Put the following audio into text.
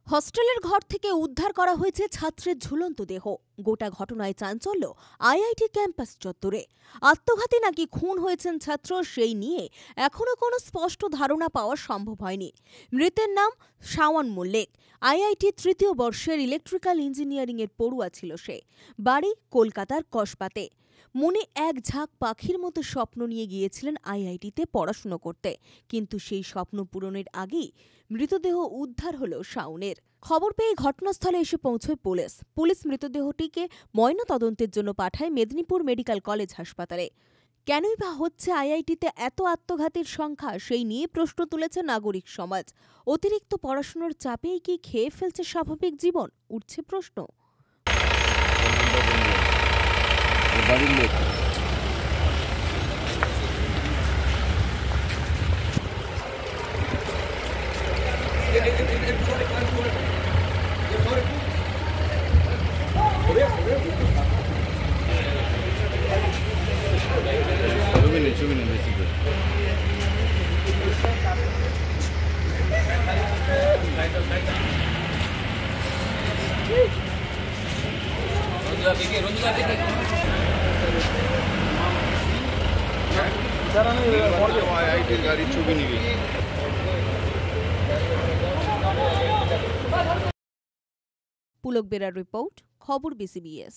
হস্টেলের ঘর থেকে উদ্ধার করা হয়েছে ছাত্রের ঝুলন্ত দেহ। গোটা ঘটনায় চাঞ্চল্য আইআইটি ক্যাম্পাস চত্বরে। আত্মঘাতী নাকি খুন হয়েছেন ছাত্র, সেই নিয়ে এখনো কোনো স্পষ্ট ধারণা পাওয়া সম্ভব হয়নি। মৃতের নাম শাওন মল্লিক। আইআইটি তৃতীয় বর্ষের ইলেকট্রিক্যাল ইঞ্জিনিয়ারিংয়ের পড়ুয়া ছিল সে। বাড়ি কলকাতার কসবাতে। মনে এক ঝাঁক পাখির মতো স্বপ্ন নিয়ে গিয়েছিলেন আইআইটিতে পড়াশুনো করতে, কিন্তু সেই স্বপ্ন পূরণের আগেই মৃতদেহ উদ্ধার হল শাওনের। খবর পেয়ে ঘটনাস্থলে এসে পৌঁছয় পুলিশ মৃতদেহটিকে ময়নাতদন্তের জন্য পাঠায় মেদিনীপুর মেডিকেল কলেজ হাসপাতালে। কেনই বা হচ্ছে আইআইটিতে এত আত্মঘাতীর সংখ্যা, সেই নিয়ে প্রশ্ন তুলেছে নাগরিক সমাজ। অতিরিক্ত পড়াশোনার চাপেই কি খেয়ে ফেলছে স্বাভাবিক জীবন, উঠছে প্রশ্ন। পুলক বেরার রিপোর্ট, খবর BCBS।